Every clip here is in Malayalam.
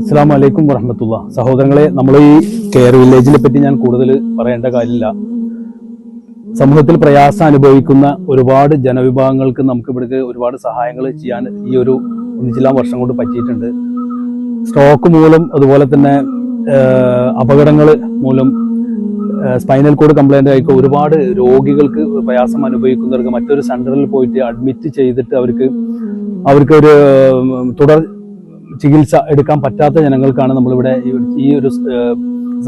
അസ്സലാമു അലൈക്കും വറഹ്മത്തുള്ളാ. സഹോദരങ്ങളെ, നമ്മൾ ഈ കെയർ വില്ലേജിനെ പറ്റി ഞാൻ കൂടുതൽ പറയേണ്ട കാര്യമില്ല. സമൂഹത്തിൽ പ്രയാസം അനുഭവിക്കുന്ന ഒരുപാട് ജനവിഭാഗങ്ങൾക്ക് നമുക്ക് ഇവിടേക്ക് ഒരുപാട് സഹായങ്ങൾ ചെയ്യാൻ ഈ ഒരു ഒന്നിച്ചില്ലാ വർഷം കൊണ്ട് പറ്റിയിട്ടുണ്ട്. സ്ട്രോക്ക് മൂലം, അതുപോലെ തന്നെ അപകടങ്ങൾ മൂലം, സ്പൈനൽ കോഡ് കംപ്ലൈന്റ് ആയിക്കോ ഒരുപാട് രോഗികൾക്ക് പ്രയാസം അനുഭവിക്കുന്നവർക്ക് മറ്റൊരു സെന്ററിൽ പോയിട്ട് അഡ്മിറ്റ് ചെയ്തിട്ട് അവർക്ക് ഒരു തുടർ ചികിത്സ എടുക്കാൻ പറ്റാത്ത ജനങ്ങൾക്കാണ് നമ്മളിവിടെ ഈ ഒരു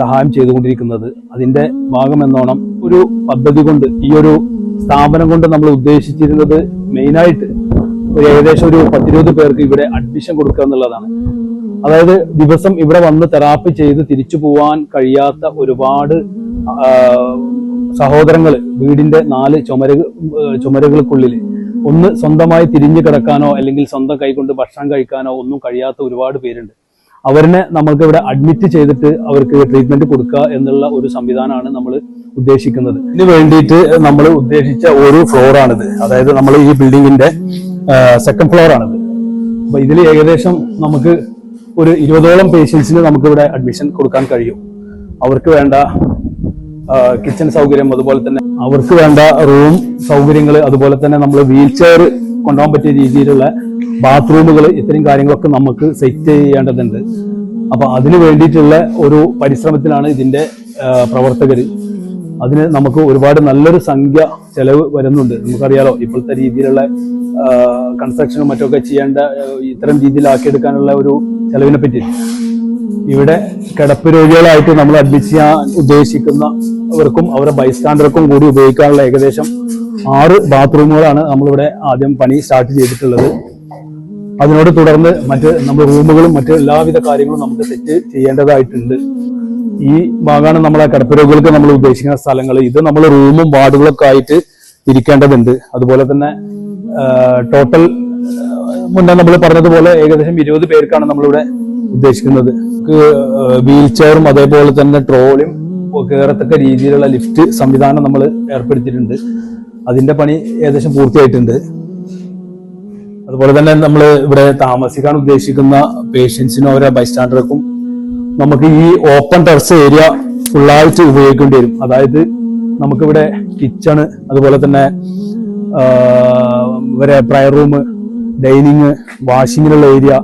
സഹായം ചെയ്തുകൊണ്ടിരിക്കുന്നത്. അതിന്റെ ഭാഗമെന്നോണം ഒരു പദ്ധതി കൊണ്ട്, ഈ ഒരു സ്ഥാപനം കൊണ്ട് നമ്മൾ ഉദ്ദേശിച്ചിരുന്നത് മെയിനായിട്ട് ഏകദേശം ഒരു 10-20 പേർക്ക് ഇവിടെ അഡ്മിഷൻ കൊടുക്കുക എന്നുള്ളതാണ്. അതായത് ദിവസം ഇവിടെ വന്ന് തെറാപ്പി ചെയ്ത് തിരിച്ചു പോവാൻ കഴിയാത്ത ഒരുപാട് സഹോദരങ്ങൾ വീടിന്റെ 4 ചുമരുകൾക്കുള്ളിൽ ഒന്ന് സ്വന്തമായി തിരിഞ്ഞു കിടക്കാനോ അല്ലെങ്കിൽ സ്വന്തം കൈകൊണ്ട് ഭക്ഷണം കഴിക്കാനോ ഒന്നും കഴിയാത്ത ഒരുപാട് പേരുണ്ട്. അവരെ നമ്മൾക്ക് ഇവിടെ അഡ്മിറ്റ് ചെയ്തിട്ട് അവർക്ക് ട്രീറ്റ്മെന്റ് കൊടുക്കുക എന്നുള്ള ഒരു സംവിധാനമാണ് നമ്മൾ ഉദ്ദേശിക്കുന്നത്. ഇതിന് വേണ്ടിയിട്ട് നമ്മൾ ഉദ്ദേശിച്ച ഒരു ഫ്ലോറാണിത്. അതായത് നമ്മൾ ഈ ബിൽഡിങ്ങിന്റെ 2nd ഫ്ലോർ ആണിത്. അപ്പൊ ഇതിൽ ഏകദേശം നമുക്ക് ഒരു 20ഓളം പേഷ്യൻസിന് നമുക്ക് ഇവിടെ അഡ്മിഷൻ കൊടുക്കാൻ കഴിയും. അവർക്ക് വേണ്ട കിച്ചൺ സൗകര്യം, അതുപോലെ തന്നെ അവർക്ക് വേണ്ട റൂം സൗകര്യങ്ങൾ, അതുപോലെ തന്നെ നമ്മൾ വീൽ ചെയർ കൊണ്ടുപോകാൻ പറ്റിയ രീതിയിലുള്ള ബാത്റൂമുകൾ, ഇത്രയും കാര്യങ്ങളൊക്കെ നമുക്ക് സെറ്റ് ചെയ്യേണ്ടതുണ്ട്. അപ്പൊ അതിന് വേണ്ടിയിട്ടുള്ള ഒരു പരിശ്രമത്തിലാണ് ഇതിന്റെ പ്രവർത്തകർ. അതിന് നമുക്ക് ഒരുപാട് നല്ലൊരു സംഖ്യ ചെലവ് വരുന്നുണ്ട്. നമുക്കറിയാലോ, ഇപ്പോഴത്തെ രീതിയിലുള്ള കൺസ്ട്രക്ഷനും മറ്റൊക്കെ ചെയ്യേണ്ട ഇത്തരം രീതിയിലാക്കിയെടുക്കാനുള്ള ഒരു ചെലവിനെ പറ്റി ഇവിടെ കിടപ്പ് രോഗികളായിട്ട് നമ്മൾ അഡ്മിറ്റ് ചെയ്യാൻ ഉദ്ദേശിക്കുന്നവർക്കും അവരുടെ ബൈസ്റ്റാൻഡർക്കും കൂടി ഉപയോഗിക്കാനുള്ള ഏകദേശം 6 ബാത്റൂമുകളാണ് നമ്മളിവിടെ ആദ്യം പണി സ്റ്റാർട്ട് ചെയ്തിട്ടുള്ളത്. അതിനോട് തുടർന്ന് നമ്മൾ റൂമുകളും മറ്റ് എല്ലാവിധ കാര്യങ്ങളും നമുക്ക് സെറ്റ് ചെയ്യേണ്ടതായിട്ടുണ്ട്. ഈ ഭാഗമാണ് നമ്മളെ കിടപ്പ് രോഗികൾക്ക് നമ്മൾ ഉദ്ദേശിക്കുന്ന സ്ഥലങ്ങൾ. ഇത് നമ്മൾ റൂമും വാർഡുകളൊക്കെ ആയിട്ട് ഇരിക്കേണ്ടതുണ്ട്. അതുപോലെ തന്നെ ടോട്ടൽ മുന്നേ നമ്മൾ പറഞ്ഞതുപോലെ ഏകദേശം 20 പേർക്കാണ് നമ്മളിവിടെ ഉദ്ദേശിക്കുന്നത്. വീൽ ചെയറും അതേപോലെ തന്നെ ട്രോളിയും കയറത്തക്ക രീതിയിലുള്ള ലിഫ്റ്റ് സംവിധാനം നമ്മൾ ഏർപ്പെടുത്തിയിട്ടുണ്ട്. അതിന്റെ പണി ഏകദേശം പൂർത്തിയായിട്ടുണ്ട്. അതുപോലെ തന്നെ നമ്മൾ ഇവിടെ താമസിക്കാൻ ഉദ്ദേശിക്കുന്ന പേഷ്യൻസിനും അവരെ ബൈസ്റ്റാൻഡർക്കും നമുക്ക് ഈ ഓപ്പൺ ടെറസ് ഏരിയ ഫുള്ളായിട്ട് ഉപയോഗിക്കേണ്ടി വരും. അതായത് നമുക്കിവിടെ കിച്ചണ്, അതുപോലെ തന്നെ ഇവരെ പ്രയർ റൂം, ഡൈനിങ്, വാഷിങ്ങിനുള്ള ഏരിയ,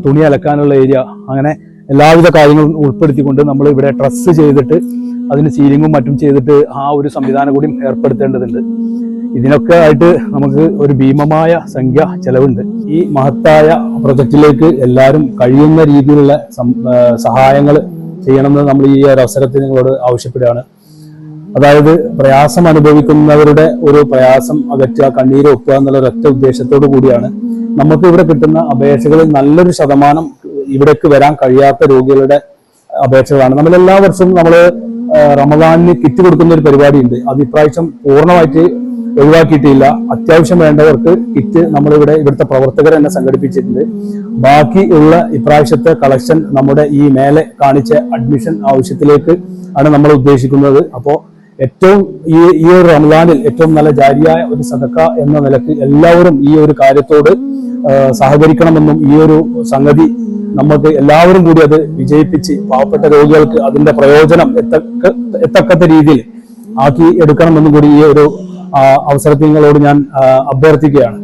തുണി അലക്കാനുള്ള ഏരിയ, അങ്ങനെ എല്ലാവിധ കാര്യങ്ങളും ഉൾപ്പെടുത്തിക്കൊണ്ട് നമ്മൾ ഇവിടെ ട്രസ് ചെയ്തിട്ട് അതിന് സീലിങ്ങും മറ്റും ചെയ്തിട്ട് ആ ഒരു സംവിധാനം കൂടി ഏർപ്പെടുത്തേണ്ടതുണ്ട്. ഇതിനൊക്കെ ആയിട്ട് നമുക്ക് ഒരു ഭീമമായ സംഖ്യ ചെലവുണ്ട്. ഈ മഹത്തായ പ്രൊജക്റ്റിലേക്ക് എല്ലാവരും കഴിയുന്ന രീതിയിലുള്ള സഹായങ്ങൾ ചെയ്യണമെന്ന് നമ്മൾ ഈ ഒരു അവസരത്തിൽ നിങ്ങളോട് ആവശ്യപ്പെടുകയാണ്. അതായത് പ്രയാസം അനുഭവിക്കുന്നവരുടെ ഒരു പ്രയാസം അകറ്റുക, കണ്ണീര് ഒപ്പുക എന്നുള്ള ഒരൊറ്റ ഉദ്ദേശത്തോടു കൂടിയാണ് നമുക്ക് ഇവിടെ കിട്ടുന്ന അപേക്ഷകളിൽ നല്ലൊരു ശതമാനം ഇവിടേക്ക് വരാൻ കഴിയാത്ത രോഗികളുടെ അപേക്ഷകളാണ്. നമ്മൾ എല്ലാ വർഷവും നമ്മൾ റമദാനിന് കിറ്റ് കൊടുക്കുന്ന ഒരു പരിപാടിയുണ്ട്. അത് ഇപ്രാവശ്യം പൂർണ്ണമായിട്ട് ഒഴിവാക്കിയിട്ടില്ല. അത്യാവശ്യം വേണ്ടവർക്ക് കിറ്റ് ഇവിടുത്തെ പ്രവർത്തകർ തന്നെ സംഘടിപ്പിച്ചിട്ടുണ്ട്. ബാക്കി ഉള്ള ഇപ്രാവശ്യത്തെ കളക്ഷൻ നമ്മുടെ ഈ മേലെ കാണിച്ച അഡ്മിഷൻ ആവശ്യത്തിലേക്ക് ആണ് നമ്മൾ ഉദ്ദേശിക്കുന്നത്. അപ്പോൾ ഏറ്റവും ഈ ഒരു റമദാനിൽ ഏറ്റവും നല്ല ജാരിയായ ഒരു സദക്ക എന്ന നിലക്ക് എല്ലാവരും ഈ ഒരു കാര്യത്തോട് സഹകരിക്കണമെന്നും ഈ ഒരു സംഗതി നമുക്ക് എല്ലാവരും കൂടി അത് വിജയിപ്പിച്ച് പാവപ്പെട്ട രോഗികൾക്ക് അതിന്റെ പ്രയോജനം എത്തക്കത്ത രീതിയിൽ ആക്കി എടുക്കണമെന്നും കൂടി ഈ ഒരു അവസരത്തിൽ നിങ്ങളോട് ഞാൻ അഭ്യർത്ഥിക്കുകയാണ്.